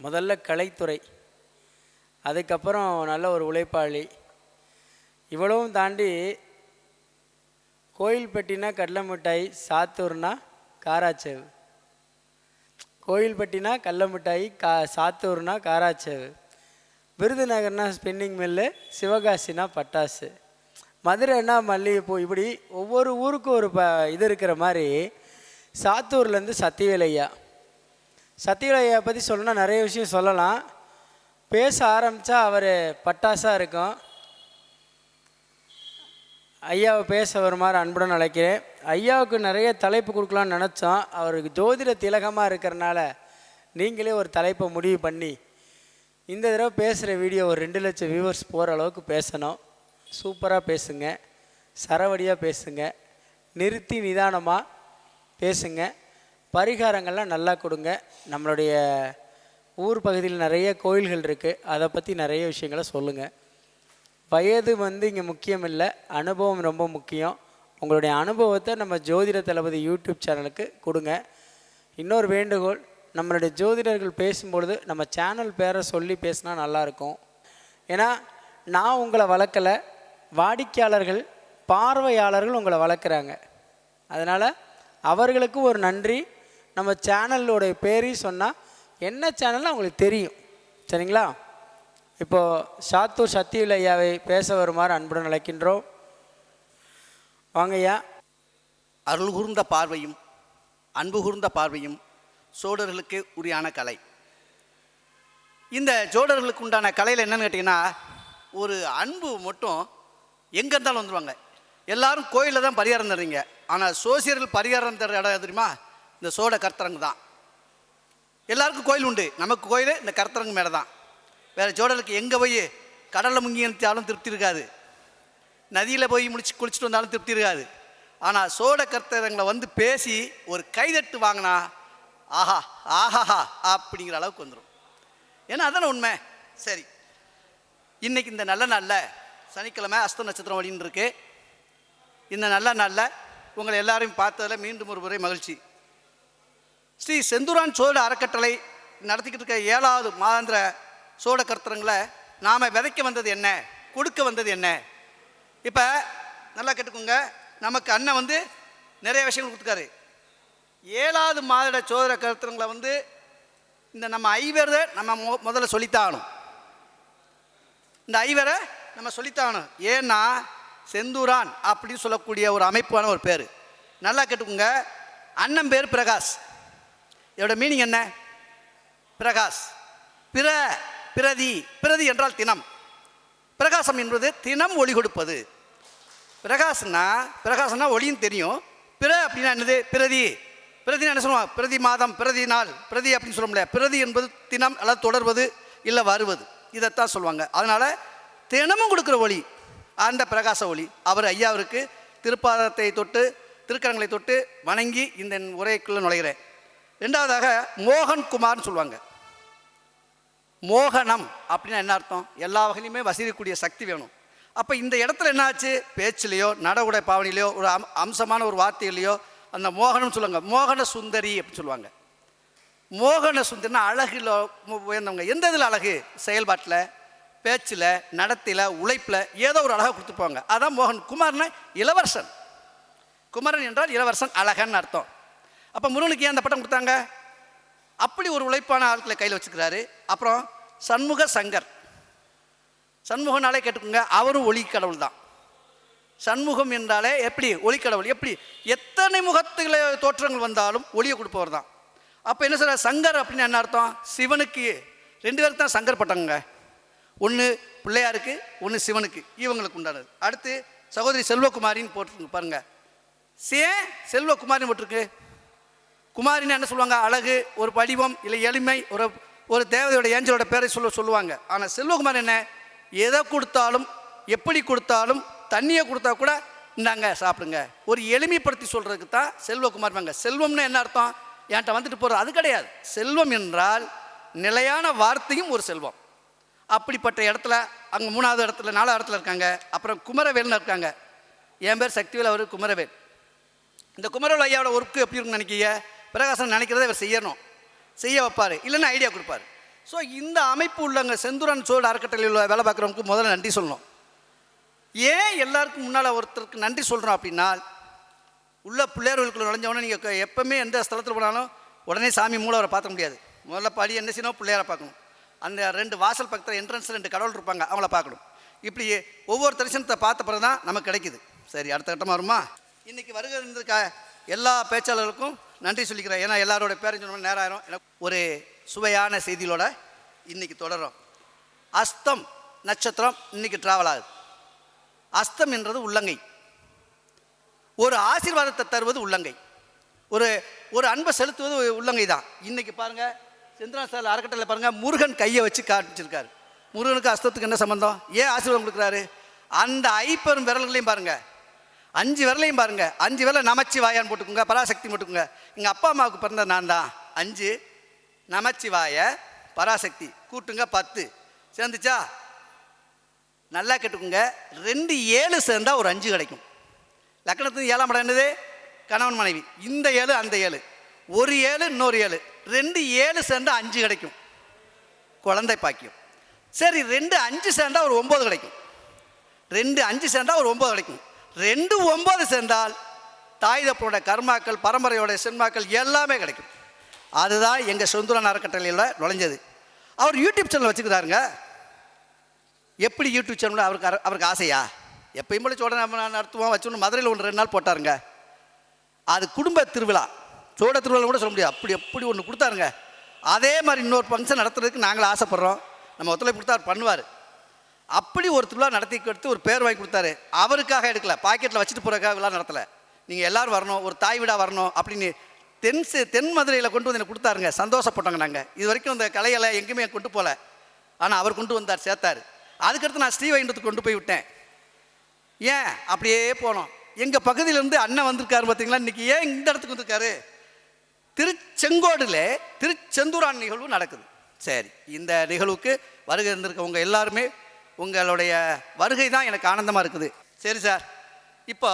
முதல்ல கலைத்துறை, அதுக்கப்புறம் நல்ல ஒரு உழைப்பாளி. இவ்வளவும் தாண்டி கோயில்பட்டினா கடலை மிட்டாய், சாத்தூர்னா காராச்சேவு. கோயில்பட்டினா கடலை மிட்டாய், சாத்தூர்னா காராச்சேவு. விருதுநகர்னா ஸ்பின்னிங் மில்லு, சிவகாசினா பட்டாசு, மதுரைன்னா மல்லிகைப்பூ. இப்படி ஒவ்வொரு ஊருக்கும் ஒரு இது இருக்கிற மாதிரி சாத்தூர்லேருந்து சத்திவேலையா. சத்திவேலையா பற்றி சொல்லணும்னா நிறைய விஷயம் சொல்லலாம். பேச ஆரம்பித்தா அவர் பட்டாசாக இருக்கும். ஐயாவை பேச வருமாறு அன்புடன் அழைக்கிறேன். ஐயாவுக்கு நிறைய தலைப்பு கொடுக்கலான்னு நினச்சோம். அவருக்கு ஜோதிட திலகமாக இருக்கிறனால நீங்களே ஒரு தலைப்பை முடிவு பண்ணி இந்த தடவை பேசுகிற வீடியோ ஒரு 2 லட்சம் வியூவர்ஸ் போகிற அளவுக்கு பேசணும். சூப்பராக பேசுங்க, சரவடியாக பேசுங்க, நிறுத்தி நிதானமாக பேசுங்க, பரிகாரங்கள்லாம் நல்லா கொடுங்க. நம்மளுடைய ஊர் பகுதியில் நிறைய கோயில்கள் இருக்குது, அதை பற்றி நிறைய விஷயங்களை சொல்லுங்கள். வயது இங்கே முக்கியம் இல்லை, அனுபவம் ரொம்ப முக்கியம். உங்களுடைய அனுபவத்தை நம்ம ஜோதிட தளபதி யூடியூப் சேனலுக்கு கொடுங்க. இன்னொரு வேண்டுகோள், நம்மளுடைய ஜோதிடர்கள் பேசும்பொழுது நம்ம சேனல் பேரை சொல்லி பேசினா நல்லாயிருக்கும். ஏன்னா நான் உங்களை வளர்க்கலை, வாடிக்கையாளர்கள் பார்வையாளர்கள் உங்களை வளர்க்குறாங்க. அதனால் அவர்களுக்கு ஒரு நன்றி. நம்ம சேனலோடைய பேரையும் சொன்னால் என்ன சேனல்னு அவங்களுக்கு தெரியும். சரிங்களா? இப்போது சாத்தூர் சத்திவேல் ஐயாவை பேச வருமாறு அன்புடன் அழைக்கின்றோம். வாங்கய்யா. அருள் கூர்ந்த பார்வையும் அன்பு கூர்ந்த பார்வையும் சோடர்களுக்கு உரியான கலை. இந்த ஜோடர்களுக்கு உண்டான கலையில் என்னென்னு கேட்டிங்கன்னா, ஒரு அன்பு மட்டும் எங்கே இருந்தாலும் வந்துடுவாங்க. எல்லாரும் கோயிலில் தான் பரிகாரம் தர்றீங்க, ஆனால் சோசியர்கள் பரிகாரம் தர்ற இடம் தெரியுமா? இந்த சோட கர்த்தரங்கு தான். எல்லாருக்கும் கோயில் உண்டு, நமக்கு கோயில் இந்த கர்த்தரங்கு மேலே தான். வேறு ஜோடலுக்கு எங்கே போய் கடலில் முங்கி நிறுத்தினாலும் திருப்தி இருக்காது, நதியில் போய் குளிச்சுட்டு வந்தாலும் திருப்தி இருக்காது. ஆனால் சோட கர்த்தரங்களை வந்து பேசி ஒரு கைதட்டு வாங்கினா ஆஹா ஆஹாஹா அப்படிங்கிற அளவுக்கு வந்துடும். ஏன்னா அதான உண்மை. சரி, இன்றைக்கி இந்த நல்ல நாளில் சனிக்கிழமை அஸ்த நட்சத்திரம் வழின்னு இருக்கு. இந்த நல்ல நாளில் உங்களை எல்லாரையும் பார்த்ததில் மீண்டும் ஒரு முறை மகிழ்ச்சி. ஸ்ரீ செந்தூரான் சோழ அறக்கட்டளை நடத்திக்கிட்டு இருக்க 7வது மாதாந்திர சோழ கர்த்தரங்களை நாம் விதைக்க வந்தது என்ன, கொடுக்க வந்தது என்ன? இப்போ நல்லா கேட்டுக்கோங்க, நமக்கு அண்ணன் வந்து நிறைய விஷயங்கள் கொடுத்துருக்காரு. 7வது மாத சோதர கருத்தரங்களை வந்து இந்த நம்ம ஐவரை நம்ம முதல்ல சொல்லித்தாகணும். இந்த ஐவரை நம்ம சொல்லித்தாகணும். ஏன்னா செந்தூரான் அப்படின்னு சொல்லக்கூடிய ஒரு அமைப்பான ஒரு பேர். நல்லா கேட்டுக்கோங்க, அண்ணன் பேர் பிரகாஷ். இதோட மீனிங் என்ன? பிரகாஷ். பிரதி என்றால் தினம். பிரகாசம் என்பது தினம் ஒளி கொடுப்பது. பிரகாசம்னா ஒளியும் தெரியும். அப்படின்னா என்னது? பிரதினா என்ன சொல்லுவாங்க? பிரதி மாதம், பிரதி நாள், பிரதி அப்படின்னு சொல்ல முடியாது. பிரதி என்பது தினம் அல்லது தொடர்வது இல்லை வருவது, இதைத்தான் சொல்லுவாங்க. அதனால் தினமும் கொடுக்குற ஒளி அந்த பிரகாச ஒளி. அவர் ஐயாவிற்கு திருப்பாதத்தை தொட்டு திருக்கரங்களை தொட்டு வணங்கி இந்த உரைக்குள்ளே நுழைகிறேன். 2வதாக மோகன் குமார்னு சொல்லுவாங்க. மோகனம் அப்படின்னா என்ன அர்த்தம்? எல்லா வகையிலுமே வசதிக்கூடிய சக்தி வேணும். அப்போ இந்த இடத்துல என்ன ஆச்சு? பேச்சிலையோ நட உடை பாவனையிலையோ ஒரு அம்சமான ஒரு வார்த்தையிலையோ அந்த மோகனம்னு சொல்லுவாங்க. மோகன சுந்தரி அப்படின்னு சொல்லுவாங்க. மோகன சுந்தரினா அழகில் உயர்ந்தவங்க. எந்த இதில் அழகு? செயல்பாட்டில், பேச்சில், நடத்தையில், உழைப்பில் ஏதோ ஒரு அழகாக கொடுத்துருப்பாங்க. அதான் மோகன். குமார்னா இளவரசன். குமரன் என்றால் இளவரசன், அழகன்னு அர்த்தம். அப்போ முருகனுக்கு ஏன் அந்த பட்டம் கொடுத்தாங்க? அப்படி ஒரு உழைப்பான ஆட்களை கையில் வச்சுக்கிறாரு. அப்புறம் சண்முக சங்கர். சண்முகனாலே கேட்டுக்கோங்க, அவரும் ஒளி கடவுள் தான். சண்முகம் என்றாலே எப்படி? ஒளிக்கடவுள். எப்படி? எத்தனை முகத்துகளை தோற்றங்கள் வந்தாலும் ஒளியை கொடுப்பவர் தான். அப்போ என்ன சொல்ற? சங்கர் அப்படின்னு என்ன அர்த்தம்? சிவனுக்கு 2 பேருக்கு தான் சங்கர் பட்டங்க. ஒன்று பிள்ளையாருக்கு, ஒன்று சிவனுக்கு. இவங்களுக்கு உண்டானது. அடுத்து சகோதரி செல்வகுமாரின்னு போட்டிருக்கு பாருங்க. செல்வகுமாரின்னு போட்டிருக்கு. குமாரின்னு என்ன சொல்லுவாங்க? அழகு, ஒரு வடிவம், இல்லை எளிமை, ஒரு தேவதையோட ஏஞ்சலோட பேரை சொல்லுவாங்க. ஆனால் செல்வகுமார் என்ன? எதை கொடுத்தாலும், எப்படி கொடுத்தாலும், தண்ணியை கொடுத்தா கூட இந்தாங்க சாப்பிடுங்க, ஒரு எளிமைப்படுத்தி சொல்கிறதுக்கு தான் செல்வகுமார் வாங்க. செல்வம்னு என்ன அர்த்தம்? என்கிட்ட வந்துட்டு போகிறது அது கிடையாது. செல்வம் என்றால் நிலையான வார்த்தையும் ஒரு செல்வம். அப்படிப்பட்ட இடத்துல அங்கே 3வது இடத்துல 4வது இடத்துல இருக்காங்க. அப்புறம் குமரவேல்னு இருக்காங்க. என் பேர் சக்திவேல், அவர் குமரவேல். இந்த குமரவேல் ஐயாவோட ஒர்க்கு எப்படி இருக்குன்னு நினைக்கிறீங்க? பிரகாசன் நினைக்கிறத இவர் செய்யணும், செய்ய வைப்பார், இல்லைன்னா ஐடியா கொடுப்பார். ஸோ இந்த அமைப்பு உள்ளவங்க செந்தூரன் சோழ அறக்கட்டளையில் உள்ள வேலை பார்க்குறவங்களுக்கு முதல்ல நன்றி சொல்லணும். ஏன் எல்லாருக்கும் முன்னால் ஒருத்தருக்கு நன்றி சொல்கிறோம் அப்படின்னா, உள்ள பிள்ளையார்களுக்குள்ள நுழைஞ்சவொடனே நீங்கள் எப்போவுமே எந்த ஸ்தலத்தில் போனாலும் உடனே சாமி மூலவரை பார்க்க முடியாது. முதல்ல படி என்ன செய்யணும், பிள்ளையாரை பார்க்கணும். அந்த 2 வாசல் பக்கத்தில் என்ட்ரன்ஸ் 2 கடவுள் இருப்பாங்க, அவங்கள பார்க்கணும். இப்படி ஒவ்வொரு தரிசனத்தை பார்த்த பிறகு தான் நமக்கு கிடைக்குது. சரி, அடுத்த கட்டமாக வருமா? இன்றைக்கி வருகை இருந்திருக்க எல்லா பேச்சாளர்களுக்கும் நன்றி சொல்லிக்கிறேன். ஏன்னா எல்லாரோட பேரும் சொன்ன நேரம் ஆயிரும். எனக்கு ஒரு சுவையான செய்திகளோட இன்றைக்கி தொடரும். அஸ்தம் நட்சத்திரம் இன்றைக்கி ட்ராவல் ஆகுது. அஸ்தம் என்றது உள்ளங்கை. ஒரு ஆசீர்வாதத்தை தருவது உள்ளங்கை. ஒரு அன்பை செலுத்துவது உள்ளங்கை தான். இன்றைக்கி பாருங்கள், செந்திரன் சார் அறக்கட்டளையில் பாருங்கள், முருகன் கையை வச்சு காமிச்சிருக்காரு. முருகனுக்கு அஸ்தத்துக்கு என்ன சம்பந்தம்? ஏன் ஆசீர்வாதம் கொடுக்குறாரு? அந்த ஐப்பெரும் விரல்களையும் பாருங்கள், 5 விரலையும் பாருங்கள். 5 விரலை நமச்சிவாயான்னு போட்டுக்கோங்க, பராசக்தி போட்டுக்கோங்க. எங்கள் அப்பா அம்மாவுக்கு பிறந்த நான் தான். 5 நமச்சிவாய பராசக்தி கூட்டுங்க 10 சேர்ந்துச்சா? நல்லா கேட்டுக்கோங்க. 2 7 சேர்ந்தால் ஒரு 5 கிடைக்கும். லக்கணத்துக்கு 7ஆம் இடம் என்னது? கணவன் மனைவி. இந்த 7 அந்த 7, ஒரு 7 இன்னொரு 7, 2 7 சேர்ந்தால் 5 கிடைக்கும், குழந்தை பாக்கியம். சரி, 2 5 சேர்ந்தால் ஒரு 9 கிடைக்கும். 2 5 சேர்ந்தால் ஒரு 9 கிடைக்கும். 2 9 சேர்ந்தால் தாய் தப்பனோட கர்மாக்கள், பரம்பரையோட சென்மாக்கள் எல்லாமே கிடைக்கும். அதுதான் எங்கள் செந்தூரன் அறக்கட்டளையில் நுழைஞ்சது. அவர் யூடியூப் சேனல் வச்சுக்கிறாருங்க. எப்படி யூடியூப் சேனல் அவருக்கு ஆசையா? எப்பயும் போல சோட நடத்துவோம் வச்சு மதுரையில் 1-2 நாள் போட்டாருங்க. அது குடும்ப திருவிழா, சோட திருவிழா கூட சொல்ல முடியாது. அப்படி ஒன்று கொடுத்தாருங்க. அதே மாதிரி இன்னொரு ஃபங்க்ஷன் நடத்துறதுக்கு நாங்கள் ஆசைப்பட்றோம். நம்ம ஒத்துழைப்பு கொடுத்தா அவர் பண்ணுவார். அப்படி ஒரு திருவிழா நடத்தி கொடுத்து ஒரு பேர் வாங்கி கொடுத்தாரு. அவருக்காக எடுக்கல, பாக்கெட்டில் வச்சுட்டு போகிறக்காக விழா நடத்தலை. நீங்கள் எல்லோரும் வரணும், ஒரு தாய் வீடாக வரணும் அப்படின்னு தென் மதுரையில் கொண்டு வந்து எனக்கு கொடுத்தாருங்க. சந்தோஷப்பட்டோங்க நாங்கள். இது வரைக்கும் இந்த கலைகளை எங்கேயுமே கொண்டு போகல. ஆனால் அவர் கொண்டு வந்தார், சேர்த்தார். அதுக்கடுத்து நான் ஸ்ரீவைண்டத்துக்கு கொண்டு போய் விட்டேன். ஏன் அப்படியே போனோம். எங்கள் பகுதியிலேருந்து அண்ணன் வந்திருக்காரு பார்த்தீங்களா. இன்றைக்கி ஏன் இந்த இடத்துக்கு வந்திருக்காரு? திருச்செங்கோடில் திருச்செந்தூரான் நிகழ்வு நடக்குது. சரி, இந்த நிகழ்வுக்கு வருகை இருந்திருக்கவங்க எல்லாருமே உங்களுடைய வருகை தான் எனக்கு ஆனந்தமாக இருக்குது. சரி சார், இப்போ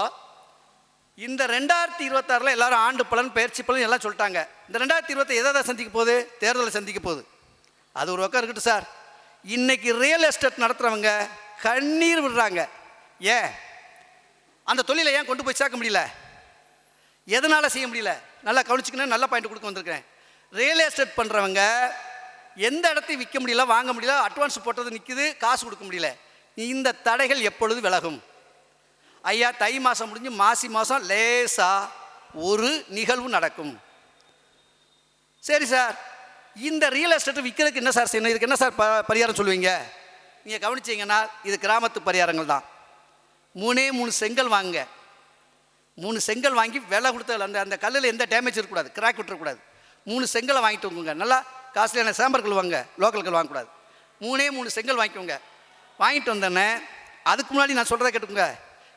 இந்த 2026 எல்லாரும் ஆண்டு பலன், பயிற்சி பலன் எல்லாம் சொல்லிட்டாங்க. இந்த 2020 எதை சந்திக்க போகுது? தேர்தலை சந்திக்க போகுது. அது ஒரு பக்கம் இருக்கட்டும் சார். இன்றைக்கி ரியல் எஸ்டேட் நடத்துகிறவங்க கண்ணீர் விடுறாங்க. ஏன் அந்த தொழிலை ஏன் கொண்டு போய் சேர்க்க முடியல? எதனால் செய்ய முடியல? நல்லா கவனிச்சிக்கணும். நல்ல பாயிண்ட் கொடுக்க வந்திருக்கிறேன். ரியல் எஸ்டேட் பண்ணுறவங்க எந்த இடத்தையும் விற்க முடியல, வாங்க முடியல, அட்வான்ஸ் போட்டது நிற்குது, காசு கொடுக்க முடியல. இந்த தடைகள் எப்பொழுது விலகும்? ஐயா, தை மாதம் முடிஞ்சு மாசி மாதம் லேசாக ஒரு நிகழ்வு நடக்கும். சரி சார், இந்த ரியல் எஸ்டேட் விற்கிறதுக்கு என்ன சார் செய்யணும்? இதுக்கு என்ன சார் பரிகாரம் சொல்லுவீங்க? நீங்கள் கவனிச்சிங்கன்னா இது கிராமத்து பரிகாரங்கள் தான். 3 செங்கல் வாங்குங்க. 3 செங்கல் வாங்கி விலை கொடுத்த அந்த கல்லில் எந்த டேமேஜ் இருக்கக்கூடாது, கிராக் விட்டுறக்கூடாது. 3 செங்கலை வாங்கிட்டு வந்துங்க. நல்லா காஸ்ட்லியான சாம்பர்கள் வாங்க, லோக்கல்கள் வாங்கக்கூடாது. 3 செங்கல் வாங்கிக்கோங்க. வாங்கிட்டு வந்தோன்னே அதுக்கு முன்னாடி நான் சொல்கிறத கேட்டுக்கோங்க.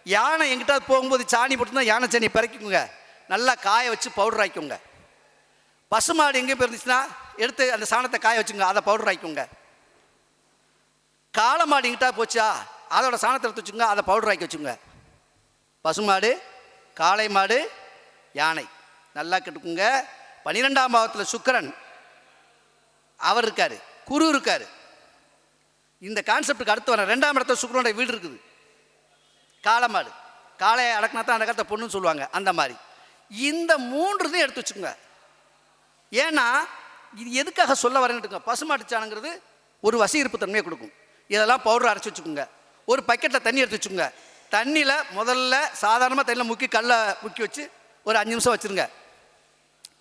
யானை எங்கிட்ட போகும்போது சாணி போட்டுருந்தா யானை சாணியை பிறக்கிக்கோங்க. நல்லா காய வச்சு பவுடர் ஆக்கிக்கோங்க. பசுமாடு எங்கேயும் போயிருந்துச்சுன்னா எடுத்து அந்த சாணத்தை காய வச்சுங்க, அதை பவுடர் ஆக்கிக்கோங்க. காளை மாடு எங்கிட்ட போச்சா அதோட சாணத்தை எடுத்து வச்சுங்க, அதை பவுடர் ஆக்கி வச்சுங்க. பசுமாடு, காளை மாடு, யானை நல்லா கேட்டுக்குங்க. 12ஆம் பாவத்தில் சுக்கிரன் அவர் இருக்கார், குரு இருக்கார். இந்த கான்செப்டுக்கு அடுத்து வர 2ஆம் இடத்துல சுக்கிரனோட வீடு இருக்குது. காளை மாடு, காளையை அடக்கினா தான் அந்த காலத்தை பொண்ணுன்னு சொல்லுவாங்க. அந்த மாதிரி இந்த 3 எடுத்து வச்சுக்கோங்க. ஏன்னா இது எதுக்காக சொல்ல வரேன்னுட்டுங்க, பசுமாட்டு சாணங்கிறது ஒரு வசீகரிப்பு தன்மையை கொடுக்கும். இதெல்லாம் பவுடர் அரைச்சி வச்சுக்கோங்க. ஒரு பக்கெட்டில் தண்ணி எடுத்து வச்சுக்கோங்க. தண்ணியில் முதல்ல சாதாரணமாக தண்ணியில் முக்கி கல்லை முக்கி வச்சு ஒரு 5 நிமிஷம் வச்சுருங்க.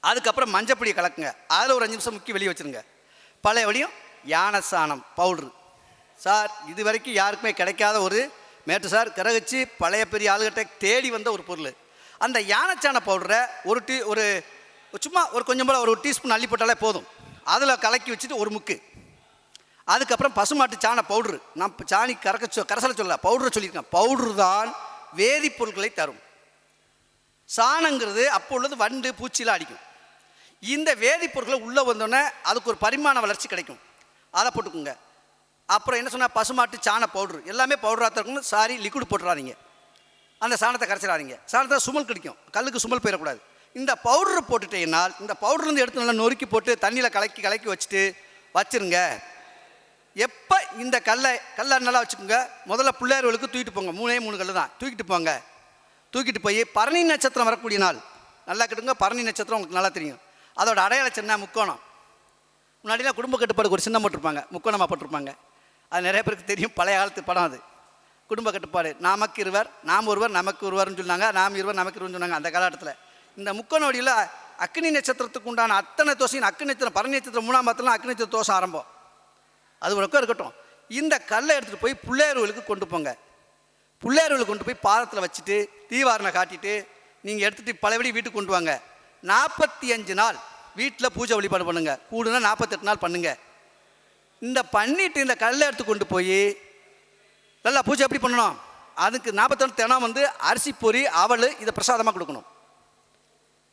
அதுக்கப்புறம் மஞ்சப்பொடியை கலக்குங்க. அதில் ஒரு 5 நிமிஷம் முக்கி வெளியே வச்சுருங்க. பழைய வழியும் யானை சாணம் பவுட்ரு சார், இது வரைக்கும் யாருக்குமே கிடைக்காத ஒரு மேட்டு சார். கரகச்சி பழைய பெரிய ஆளுகிட்ட தேடி வந்த ஒரு பொருள். அந்த யானைச்சாண பவுடரை ஒரு சும்மா ஒரு கொஞ்சம் போல் ஒரு டீஸ்பூன் அள்ளி போட்டாலே போதும். அதில் கலக்கி வச்சுட்டு ஒரு முக்கு. அதுக்கப்புறம் பசுமாட்டு சாண பவுட்ரு. நான் சாணி கரைசலை சொல்ல, பவுடரை சொல்லியிருக்கேன். பவுட்ரு தான் வேதிப்பொருட்களை தரும். சாணங்கிறது அப்போ உள்ளது வண்டு பூச்சிலாம் அடிக்கும். இந்த வேதிப்பொருட்களை உள்ளே வந்தோடனே அதுக்கு ஒரு பரிமாண வளர்ச்சி கிடைக்கும். அதை போட்டுக்குங்க. அப்புறம் என்ன சொன்னால் பசுமாட்டு சாண பவுட்ரு எல்லாமே பவுடராக இருக்கணும். சாரி, லிக்விட் போட்டுறாதீங்க. அந்த சாணத்தை கரைச்சிடாதீங்க. சாணத்தை சுமல் கிடைக்கும், கல்லுக்கு சுமல் போயிடக்கூடாது. இந்த பவுடரை போட்டுட்டீங்கன்னா இந்த பவுடர்லேருந்து எடுத்து நல்லா நொறுக்கி போட்டு தண்ணியில் கலக்கி வச்சுட்டு வச்சிருங்க. எப்போ இந்த கல்லை நல்லா வச்சுக்கோங்க. முதல்ல பிள்ளையார்களுக்கு தூக்கிட்டு போங்க. 3 கல் தான் தூக்கிட்டு போங்க. தூக்கிட்டு போய் பரணி நட்சத்திரம் வரக்கூடிய நாள் நல்லா கேட்டுங்க. பரணி நட்சத்திரம் உங்களுக்கு நல்லா தெரியும். அதோட அடையாள சின்ன முக்கோணம். முன்னாடிலாம் குடும்ப கட்டுப்பாடுக்கு ஒரு சின்னம் போட்டிருப்பாங்க, முக்கோணமாக போட்டிருப்பாங்க. அது நிறைய பேருக்கு தெரியும், பழைய காலத்து படம் அது. குடும்ப கட்டுப்பாடு, நமக்கு இருவர் நாம் ஒருவர் நமக்கு ஒருவர்னு சொன்னாங்க, நாம் இருவர் நமக்கு இருவர்னு சொன்னாங்க அந்த காலகட்டத்தில். இந்த முக்கோண வடிவில் அக்னி நட்சத்திரத்துக்கு உண்டான அத்தனை தோசையும் அக்னி நட்சத்திரம் பரணி நட்சத்திரம் 3ஆம் பாதத்தில் அக்னி நட்சத்திர தோசை ஆரம்பம். அது உனக்கும் இருக்கட்டும். இந்த கல்லை எடுத்துகிட்டு போய் பிள்ளையார்களுக்கு கொண்டு போங்க. பிள்ளையார்களுக்கு கொண்டு போய் பாதத்தில் வச்சுட்டு தீவாரணை காட்டிட்டு நீங்கள் எடுத்துகிட்டு பழையபடி வீட்டுக்கு கொண்டு வாங்க. 45 நாள் வீட்டில் பூஜை வழிபாடு பண்ணுங்கள். கூடுனா 48 நாள் பண்ணுங்கள். இந்த பண்ணிவிட்டு இந்த கல்லை எடுத்து கொண்டு போய் நல்லா பூஜை எப்படி பண்ணணும்? அதுக்கு 48 தினம் வந்து அரிசி பொரி அவல் இதை பிரசாதமாக கொடுக்கணும்.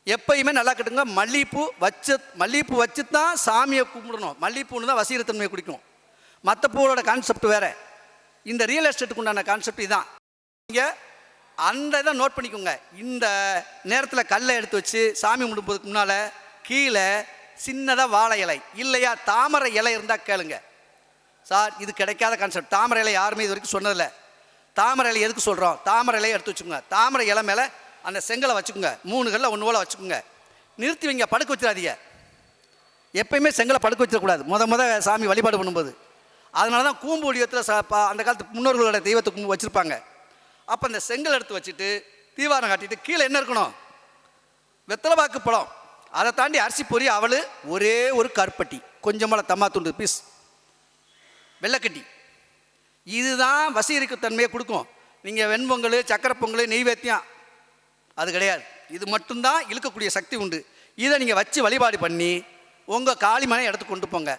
எப்பயுமே நல்லா கட்டுங்க. மல்லிகைப்பூ வச்சு தான் சாமியை கும்பிடணும். மல்லிகைப்பூன்னு தான் வசீகரத்தன்மையை குடிக்கும். மற்ற பூவோட கான்செப்ட் வேறு. இந்த ரியல் எஸ்டேட்டுக்கு உண்டான கான்செப்ட் இதுதான். நீங்கள் அந்த இதை நோட் பண்ணிக்கோங்க. இந்த நேரத்தில் கல்லை எடுத்து வச்சு சாமி கும்பிடும்போதுக்கு முன்னால் கீழே சின்னதாக வாழை இலை இல்லையா தாமரை இலை இருந்தால் கேளுங்க. சார் இது கிடைக்காத கான்செப்ட். தாமரை இலை யாருமே இது வரைக்கும் சொன்னதில்லை. தாமரை இலை எதுக்கு சொல்கிறோம்? தாமரை இலையை எடுத்து வச்சுக்கோங்க. தாமரை இலை மேலே அந்த செங்கலை வச்சுக்கோங்க. 3 கல்ல 1 போல் வச்சுக்கோங்க. நிறுத்தி வைங்க, படுக்க வச்சிடாதீங்க. எப்பயுமே செங்கலை படுக்க வச்சிடக்கூடாது முத சாமி வழிபாடு பண்ணும்போது. அதனால தான் கூம்பு வடிவத்தில் அந்த காலத்து முன்னோர்களோட தெய்வத்தை கும்பு வச்சுருப்பாங்க. அப்போ அந்த செங்கல் எடுத்து வச்சுட்டு தீவாரம் காட்டிட்டு கீழே என்ன இருக்கணும்? வெத்தலைபாக்கு பழம், அதை தாண்டி அரிசி பொரி அவள், ஒரே ஒரு கருப்பட்டி, கொஞ்சமாக தம்மா துண்டு பீஸ் வெள்ளைக்கட்டி. இதுதான் வசீகரிக்க தன்மையை கொடுக்கும். நீங்கள் வெண்பொங்கல் சக்கரை பொங்கல் நெய்வேத்தியம் அது கிடையாது. இது மட்டும்தான் இழுக்கக்கூடிய சக்தி உண்டு. இதை நீங்கள் வச்சு வழிபாடு பண்ணி உங்கள் காளிமனை எடுத்து கொண்டு போங்க.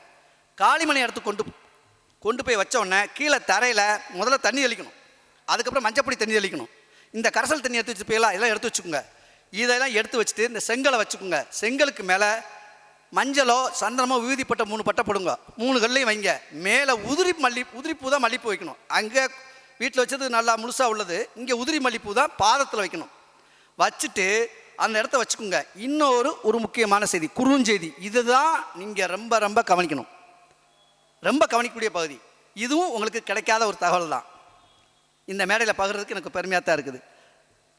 காளிமனை எடுத்து கொண்டு போய் வச்ச உடனே கீழே தரையில் முதல்ல தண்ணி தெளிக்கணும். அதுக்கப்புறம் மஞ்சப்பொடி தண்ணி தெளிக்கணும். இந்த கரைசல் தண்ணி எடுத்து வச்சு போயலாம் இதெல்லாம் எடுத்து வச்சுக்கோங்க. இதெல்லாம் எடுத்து வச்சுட்டு இந்த செங்கலை வச்சுக்கோங்க. செங்கலுக்கு மேலே மஞ்சளோ சந்தனமோ விபூதிப்பட்ட 3 பட்டை போடுங்க. 3 கல்லையும் வைங்க. மேலே உதிரிப்பூ தான் மல்லிப்பூ வைக்கணும். அங்கே வீட்டில் வச்சது நல்லா முழுசாக உள்ளது. இங்கே உதிரி மல்லிப்பூ தான் பாதத்தில் வைக்கணும். வச்சுட்டு அந்த இடத்த வச்சுக்கோங்க. ஒரு முக்கியமான செய்தி, குறுஞ்செய்தி. இதுதான் நீங்கள் ரொம்ப கவனிக்கணும். ரொம்ப கவனிக்கக்கூடிய பகுதி. இதுவும் உங்களுக்கு கிடைக்காத ஒரு தகவல் தான். இந்த மேடையில் பகிர்றதுக்கு எனக்கு பெருமையாக தான் இருக்குது.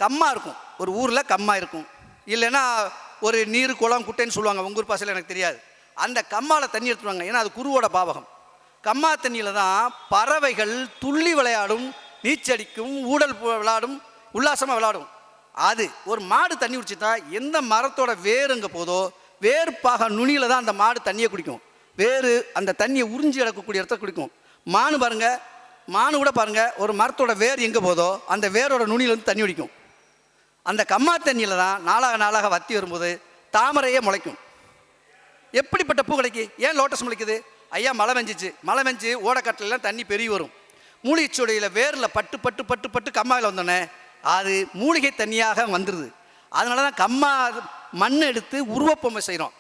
கம்மா இருக்கும், ஒரு ஊரில் கம்மா இருக்கும். இல்லைன்னா ஒரு நீர் குளம் குட்டைன்னு சொல்லுவாங்க, உங்கள் ஊர் பாசையில் எனக்கு தெரியாது. அந்த கம்மாவில் தண்ணி எடுத்துருவாங்க. ஏன்னா அது குருவோட பாவகம். கம்மா தண்ணியில் தான் பறவைகள் துள்ளி விளையாடும், நீச்சடிக்கும், ஊடல் விளையாடும், உல்லாசமாக விளையாடும். அது ஒரு மாடு தண்ணி குடிச்சுட்டா எந்த மரத்தோட வேர் எங்கே போதோ வேர்ப்பாக நுனியில் தான் அந்த மாடு தண்ணியை குடிக்கும். வேறு அந்த தண்ணியை உறிஞ்சி இழக்கக்கூடிய இடத்த குடிக்கும். மானு கூட பாருங்கள், ஒரு மரத்தோட வேர் எங்கே போதோ அந்த வேரோட நுனியிலேருந்து தண்ணி குடிக்கும். அந்த கம்மா தண்ணியில் தான் நாளாக வத்தி வரும்போது தாமரையே முளைக்கும். எப்படிப்பட்ட பூ கிடைக்கும்? ஏன் லோட்டஸ் முளைக்குது? ஐயா மழை பெஞ்சு ஓடக்கட்டிலெலாம் தண்ணி பெருகி வரும். மூலிகைச்சோடையில் வேரில் பட்டு கம்மாவில் வந்தோடனே அது மூலிகை தண்ணியாக வந்துடுது. அதனால தான் கம்மா மண் எடுத்து உருவப்பொம்மை செய்கிறோம்,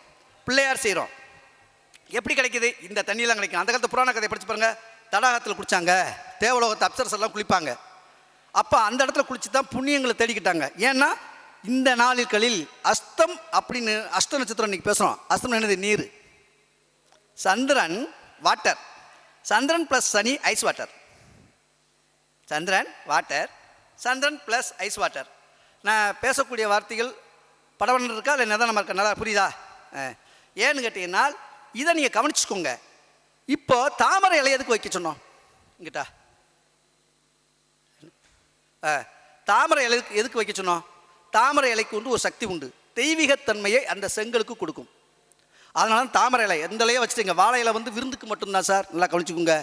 பிள்ளையார் செய்கிறோம். எப்படி கிடைக்கிது? இந்த தண்ணியெலாம் கிடைக்கும். அந்த காலத்து புராண கதையை படித்து பாருங்கள். தடாகத்தில் குளித்தாங்க, தேவலோகத்து அப்சரஸ் எல்லாம் குளிப்பாங்க. அப்போ அந்த இடத்துல குளிச்சு தான் புண்ணியங்களை தேடிக்கிட்டாங்க. ஏன்னா இந்த நாளிற்களில் அஸ்தம் அப்படின்னு அஷ்ட நட்சத்திரம் இன்றைக்கி பேசுகிறோம். அஸ்தம் என்னது? நீர். சந்திரன் வாட்டர், சந்திரன் ப்ளஸ் சனி ஐஸ் வாட்டர். சந்திரன் வாட்டர், சந்திரன் ப்ளஸ் ஐஸ் வாட்டர். நான் பேசக்கூடிய வார்த்தைகள் படவன் இருக்கா இல்லை நிதானமாக இருக்கா? நல்லா புரியுதா? ஏன்னு கேட்டீங்கன்னா இதை நீங்கள் கவனிச்சுக்கோங்க. இப்போ தாமரை இலை எதுக்கு வைக்க சொன்னோம்? இங்கிட்டா தாமரை இலை எதுக்கு வைக்க சொன்னோம்? தாமரை இலைக்கு ஒரு சக்தி உண்டு. தெய்வீகத்தன்மையை அந்த செங்கலுக்கு கொடுக்கும். அதனால தான் தாமரை இலை எந்த இலையை வச்சுட்டீங்க. வாழை இலை வந்து விருந்துக்கு மட்டும்தான் சார். நல்லா கவனிச்சுக்கோங்க.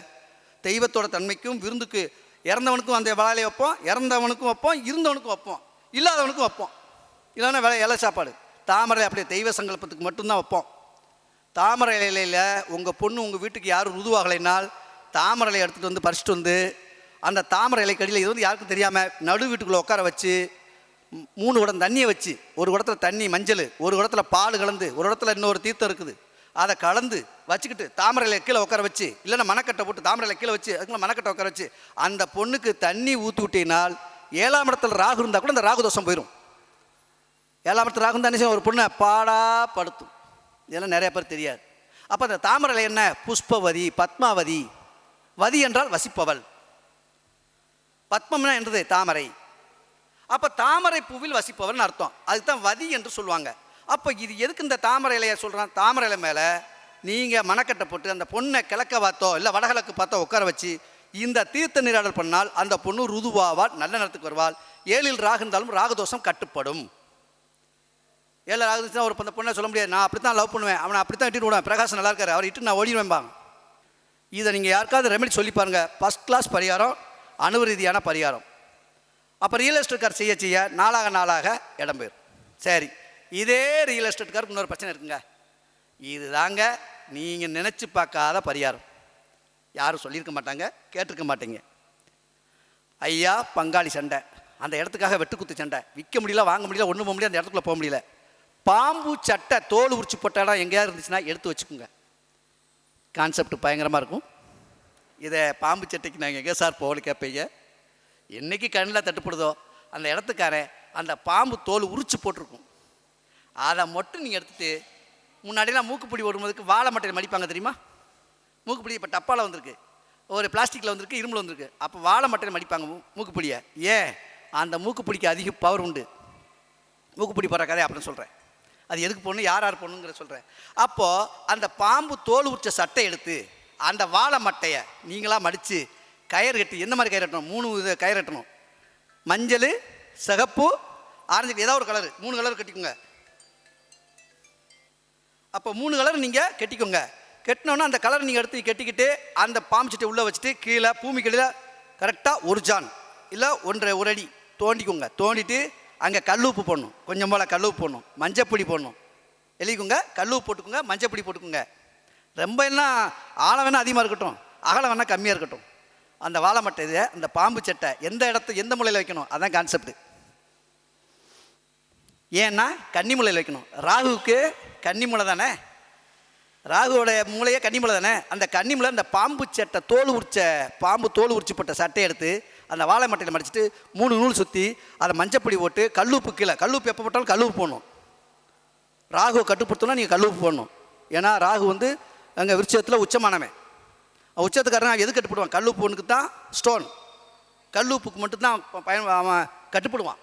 தெய்வத்தோட தன்மைக்கும் விருந்துக்கு இறந்தவனுக்கும் அந்த வாழை இலை வைப்போம், இறந்தவனுக்கும் வைப்போம், இருந்தவனுக்கும் வைப்போம், இல்லாதவனுக்கும் வைப்போம். இல்லைன்னா இலை சாப்பாடு. தாமரை அப்படியே தெய்வ சங்கல்பத்துக்கு மட்டும்தான் வைப்போம். தாமரை இலையில் உங்கள் பொண்ணு உங்கள் வீட்டுக்கு யாரும் ருதுவாகலைனால் தாமரை இலையை எடுத்துகிட்டு வந்து பறிச்சுட்டு வந்து அந்த தாமரை இலை கடியில் இது வந்து யாருக்கும் தெரியாமல் நடு வீட்டுக்குள்ளே உட்கார வச்சு 3 குடம் தண்ணியை வச்சு, ஒரு குடத்துல தண்ணி மஞ்சள், ஒரு குடத்துல பால் கலந்து, ஒரு இடத்துல இன்னொரு தீர்த்தம் இருக்குது அதை கலந்து வச்சுக்கிட்டு தாமரை இலையை கீழே உட்கார வச்சு, இல்லைன்னா மணக்கட்டை போட்டு தாமரை இலை கீழே வச்சு அதுக்குள்ள மணக்கட்டை உட்கார வச்சு அந்த பொண்ணுக்கு தண்ணி ஊற்றி விட்டினால் 7ஆம் இடத்துல ராகு இருந்தால் கூட அந்த ராகு தோஷம் போயிடும். 7ஆம் இடத்துல ராகு இருந்தால் ஒரு பொண்ணை பாடா படுத்தும். இதெல்லாம் நிறைய பேர் தெரியாது. அப்போ அந்த தாமரை என்ன? புஷ்பவதி, பத்மாவதி. வதி என்றால் வசிப்பவள், பத்மம்னா என்றது தாமரை. அப்போ தாமரை பூவில் வசிப்பவள்னு அர்த்தம். அதுதான் வதி என்று சொல்லுவாங்க. அப்போ இது எதுக்கு இந்த தாமரை இலையை சொல்கிறான்? தாமரை இலை மேலே நீங்கள் மணக்கட்டை போட்டு அந்த பொண்ணை கிழக்க பார்த்தோ இல்லை வடகிழக்கு பார்த்தோ உட்கார வச்சு இந்த தீர்த்த நீராடல் பண்ணால் அந்த பொண்ணு ருதுவாவால், நல்ல நேரத்துக்கு வருவாள். 7ல் ராகு இருந்தாலும் ராகுதோஷம் கட்டுப்படும். 7 ராகு இருந்துச்சுன்னா ஒரு அந்த பொண்ணை சொல்ல முடியாது, நான் அப்படி தான் லவ் பண்ணுவேன், அவனை அப்படி தான் இட்டு விடுவேன், பிரகாஷ் நல்லா இருக்காரு, அவர் இட்டு நான் ஓடிடுவேன்பாங்க. இதை நீங்கள் யாருக்காவது ரெமெடி சொல்லி பாருங்கள். ஃபஸ்ட் கிளாஸ் பரிகாரம், அணு ரீதியான பரிகாரம். அப்போ ரியல் எஸ்டேட்கார் செய்ய செய்ய நாளாக இடம் போயிடும். சரி, இதே ரியல் எஸ்டேட்காருக்கு இன்னொரு பிரச்சனை இருக்குங்க. இது தாங்க நீங்கள் நினச்சி பார்க்காத பரிகாரம். யாரும் சொல்லியிருக்க மாட்டாங்க, கேட்டிருக்க மாட்டீங்க. ஐயா பங்காளி சண்டை, அந்த இடத்துக்காக வெட்டுக்குத்து சண்டை, விற்க முடியல, வாங்க முடியல, ஒன்றும் போக முடியல, அந்த இடத்துக்குள்ள போக முடியல. பாம்பு சட்டை தோல் உரிச்சு போட்ட இடம் எங்கேயாவது இருந்துச்சுன்னா எடுத்து வச்சுக்கோங்க. கான்செப்ட் பயங்கரமாக இருக்கும். இதை பாம்பு சட்டைக்கு நாங்கள் எங்கே சார் போகல கேட்பீங்க. என்றைக்கு கண்ணில் தட்டுப்படுதோ அந்த இடத்துக்காரன் அந்த பாம்பு தோல் உரிச்சு போட்டிருக்கும். அதை மட்டும் நீங்கள் எடுத்துகிட்டு, முன்னாடிலாம் மூக்குப்பிடி ஓடும்போதுக்கு வாழை மட்டையில் மடிப்பாங்க தெரியுமா? மூக்குப்பிடி இப்போ டப்பாவில் வந்திருக்கு, ஒரு பிளாஸ்டிக்கில் வந்திருக்கு, இரும்பில் வந்திருக்கு. அப்போ வாழை மட்டையில் மடிப்பாங்க மூக்குப்பிடியை. ஏன்? அந்த மூக்குப்பிடிக்கு அதிக பவர் உண்டு. மூக்குப்பிடி போடுற கதை அப்படின்னு சொல்கிறேன். அது எதுக்கு போடணும், யார் போடணுங்கிற சொல்கிறேன். அப்போது அந்த பாம்பு தோல் உரிச்ச சட்டை எடுத்து அந்த வாழை மட்டையை நீங்களாக மடித்து கயிறு கட்டி, எந்த மாதிரி கயிறு கட்டணும்? 3 கயிறு கட்டணும். மஞ்சள், சிகப்பு, ஆரஞ்சு, ஏதாவது ஒரு கலரு, 3 கலர் கட்டிக்கோங்க. அப்போ 3 கலர் நீங்கள் கட்டிக்கோங்க. கட்டினோன்னா அந்த கலர் நீங்கள் எடுத்து கட்டிக்கிட்டு அந்த பாம்பு சட்டை உள்ளே வச்சுட்டு கீழே பூமி கீழே கரெக்டாக 1 ஜான் இல்லை 1 அடி தோண்டிக்கோங்க. தோண்டிட்டு அங்கே கல்லுப்பு போடணும், கொஞ்சம் போல் கல்லுப்பு போடணும், மஞ்சப்பொடி போடணும். எழுதிக்கோங்க, கல்லுப்பு போட்டுக்கோங்க, மஞ்சப்பொடி போட்டுக்கோங்க. ரொம்ப என்ன ஆழம் வேணால் அதிகமாக இருக்கட்டும், அகலம் வேணால் கம்மியாக இருக்கட்டும். அந்த வாழை மட்டை இதை அந்த பாம்பு சட்டை எந்த மூலையில் வைக்கணும், அதான் கான்செப்ட். ஏன்னா கன்னி மூலையில் வைக்கணும். ராகுவுக்கு கன்னி மூலை தானே, ராகுவோட மூளையே கன்னி மூலை தானே. அந்த கன்னி மூலை அந்த பாம்பு சட்டை பாம்பு தோல் உரிச்சு போட்ட சட்டையை எடுத்து அந்த வாழை மட்டையில் மடிச்சுட்டு 3 நூல் சுற்றி அதை மஞ்சப்பொடி போட்டு கல்லுப்பு கீழே, கல்லுப்பு எப்போ போட்டாலும் கல்லுப்பு போடணும். ராகுவை கட்டுப்படுத்தணும்னா நீங்கள் கல்லுப்பு போடணும். ஏன்னா ராகு அங்கே விருட்சத்தில் உச்சமானவன். உச்சத்துக்காரன் எது கட்டுப்படுவான்? கல்லுப்பு ஒன்றுக்கு தான் ஸ்டோன், கல்லுப்புக்கு மட்டும்தான் அவன் கட்டுப்படுவான்.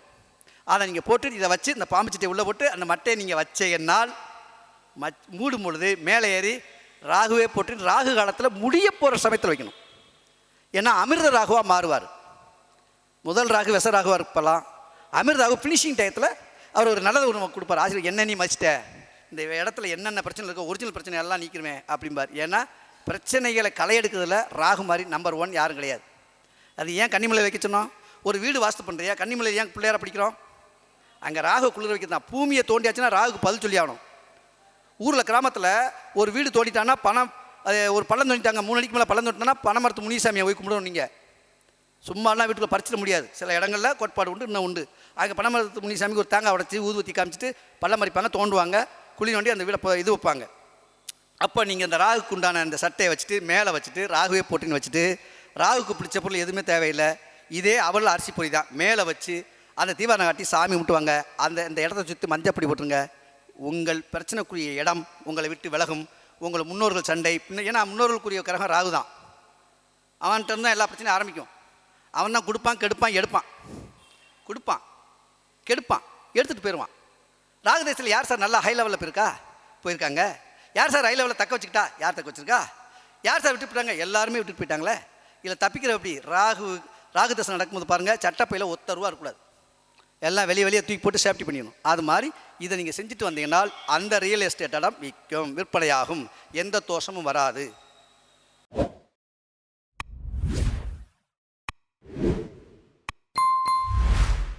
அதை நீங்கள் போட்டு இதை வச்சு இந்த பாம்பு சட்டையை உள்ளே போட்டு அந்த மட்டையை நீங்கள் வச்சேன்னால் மூடும் பொழுது மேலே ஏறி ராகுவே போட்டு ராகு காலத்தில் முடிய போகிற சமயத்தில் வைக்கணும். ஏன்னா அமிர்த ராகுவாக மாறுவார். முதல் ராகு விஷ ராகுவாக இருப்பலாம். அமிர்த ராகு ஃபினிஷிங் டயத்தில் அவர் ஒரு நல்லது ஒன்று கொடுப்பார். ஆசிரியர் என்ன நீ மச்சிட்ட, இந்த இடத்துல என்னென்ன பிரச்சனை இருக்கோ ஒரிஜினல் பிரச்சனை எல்லாம் நீக்கிருவேன் அப்படிம்பார். ஏன்னா பிரச்சனைகளை களை எடுக்கிறதுல ராகு மாதிரி நம்பர் 1 யாரும் கிடையாது. அது ஏன் கன்னிமலை வைக்க சொன்னோம்? ஒரு வீடு வாஸ்து பண்ணுறியா, கன்னிமலை ஏன் பிள்ளையார படிக்கிறோம்? அங்கே ராகு குளிர் வைக்கிறதான். பூமியை தோண்டியாச்சுன்னா ராகுக்கு பதில் சொல்லி ஆகணும். ஊரில் கிராமத்தில் ஒரு வீடு தோண்டிட்டான்னா பணம், அது ஒரு பள்ளம் தோண்டிட்டாங்க, 3 அடிக்கு மேலே பள்ளம் தோண்டிட்டான்னா பணமரத்து முனிசாமியை போய் கும்பிடணும். நீங்கள் சும்மாலாம் வீட்டுக்குள்ள பறிச்சிட முடியாது. சில இடங்களில் கோட்பாடு உண்டு, இன்னும் உண்டு. அங்கே பணமரத்து முனிசாமிக்கு ஒரு தேங்காய் உடச்சி ஊதுவத்தி காமிச்சிட்டு பள்ளம் மறிப்பாங்க, தோண்டுவாங்க, குழி நோண்டி அந்த வீடை இது வைப்பாங்க. அப்போ நீங்கள் இந்த ராகுக்கு உண்டான அந்த சட்டையை வச்சுட்டு மேலே வச்சுட்டு ராகுவே போட்டின்னு வச்சுட்டு, ராகுக்கு பிடிச்ச பொருள் எதுவுமே தேவையில்லை, இதே அவள் அரிசி பொறி தான் மேலே வச்சு அந்த தீபாவளி காட்டி சாமி கும்பிட்டுவாங்க. இந்த இடத்த சுற்றி மஞ்சப்பொடி போட்டுருங்க. உங்கள் பிரச்சனைக்குரிய இடம் உங்களை விட்டு விலகும். உங்கள் முன்னோர்கள் சண்டை ஏன்னா முன்னோர்களுக்குரிய கிரகம் ராகு தான். அவன்கிட்ட இருந்தால் எல்லா பிரச்சனையும் ஆரம்பிக்கும். அவன் தான் கொடுப்பான், கெடுப்பான், எடுப்பான், கொடுப்பான், கெடுப்பான், எடுத்துகிட்டு போயிடுவான். ராகு தேசத்தில் யார் சார் நல்லா ஹை லெவலில் போயிருக்காங்க? யார் சார் ஹை லெவலில் தக்க வச்சுக்கிட்டா? யார் தக்க வச்சுருக்கா? யார் சார் விட்டு போயிட்டாங்க? எல்லாருமே விட்டுட்டு போயிட்டாங்களே. இதில் தப்பிக்கிற எப்படி? ராகு தசை நடக்கும்போது பாருங்கள், சட்டப்பையில் ₹1 இருக்கக்கூடாது, எல்லாம் வெளியே தூக்கி போட்டு சேஃப்டி பண்ணிடணும். அது மாதிரி இதை நீங்கள் செஞ்சுட்டு வந்தீங்கன்னால் அந்த ரியல் எஸ்டேட் இடம் விற்கும், விற்பனையாகும், எந்த தோஷமும் வராது.